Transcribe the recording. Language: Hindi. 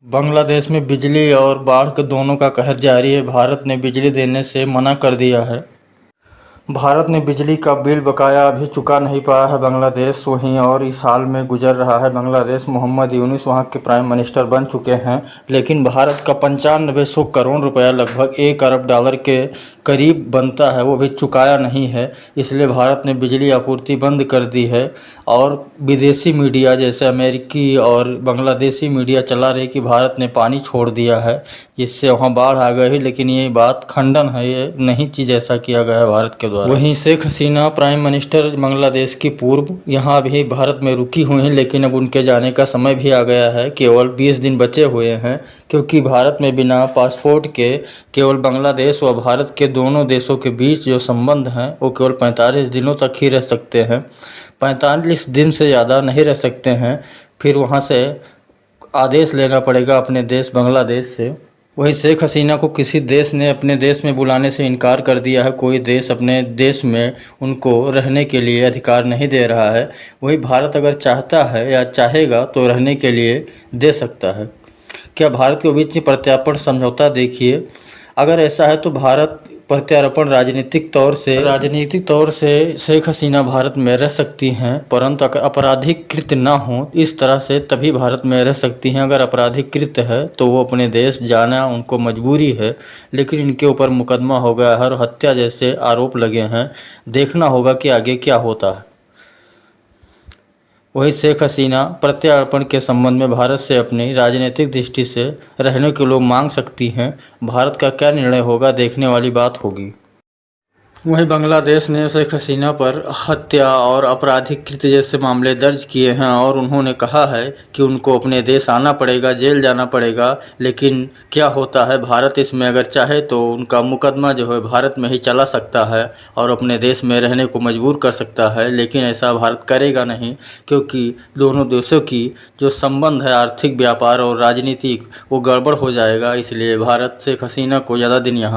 बांग्लादेश में बिजली और बाढ़ दोनों का कहर जारी है। भारत ने बिजली देने से मना कर दिया है। भारत ने बिजली का बिल बकाया अभी चुका नहीं पाया है बांग्लादेश, वहीं और इस हाल में गुजर रहा है बांग्लादेश। मोहम्मद यूनुस वहां के प्राइम मिनिस्टर बन चुके हैं, लेकिन भारत का 9500 करोड़ रुपया, लगभग $1 अरब के करीब बनता है, वो भी चुकाया नहीं है। इसलिए भारत ने बिजली आपूर्ति बंद कर दी है। और विदेशी मीडिया जैसे अमेरिकी और बांग्लादेशी मीडिया चला रही कि भारत ने पानी छोड़ दिया है, इससे वहाँ बाढ़ आ गई है, लेकिन ये बात खंडन है, ये नहीं चीज़ ऐसा किया गया है भारत के द्वारा। वहीं शेख हसीना प्राइम मिनिस्टर बांग्लादेश की पूर्व यहाँ भी भारत में रुकी हुई हैं, लेकिन अब उनके जाने का समय भी आ गया है। केवल 20 दिन बचे हुए हैं, क्योंकि भारत में बिना पासपोर्ट के केवल बांग्लादेश व भारत के दोनों देशों के बीच जो संबंध हैं वो केवल 45 दिनों तक ही रह सकते हैं। 45 दिन से ज़्यादा नहीं रह सकते हैं, फिर वहाँ से आदेश लेना पड़ेगा अपने देश बांग्लादेश से। वहीं शेख हसीना को किसी देश ने अपने देश में बुलाने से इनकार कर दिया है। कोई देश अपने देश में उनको रहने के लिए अधिकार नहीं दे रहा है। वहीं भारत अगर चाहता है या चाहेगा तो रहने के लिए दे सकता है। क्या भारत के बीच में प्रत्यार्पण समझौता देखिए, अगर ऐसा है तो भारत प्रत्यार्पण राजनीतिक तौर से शेख हसीना भारत में रह सकती हैं, परंतु अगर आपराधिक कृत्य ना हो इस तरह से तभी भारत में रह सकती हैं। अगर आपराधिक कृत्य है तो वो अपने देश जाना उनको मजबूरी है, लेकिन इनके ऊपर मुकदमा हो गया है और हत्या जैसे आरोप लगे हैं। देखना होगा कि आगे क्या होता है। वहीं शेख हसीना प्रत्यार्पण के संबंध में भारत से अपनी राजनीतिक दृष्टि से रहने के लोग मांग सकती हैं। भारत का क्या निर्णय होगा, देखने वाली बात होगी। वहीं बांग्लादेश ने शेख हसीना पर हत्या और आपराधिक कृत्य जैसे मामले दर्ज किए हैं और उन्होंने कहा है कि उनको अपने देश आना पड़ेगा, जेल जाना पड़ेगा। लेकिन क्या होता है, भारत इसमें अगर चाहे तो उनका मुकदमा जो है भारत में ही चला सकता है और अपने देश में रहने को मजबूर कर सकता है, लेकिन ऐसा भारत करेगा नहीं, क्योंकि दोनों देशों की जो संबंध है आर्थिक, व्यापार और राजनीतिक, वो गड़बड़ हो जाएगा। इसलिए भारत शेख हसीना को ज़्यादा दिन यहाँ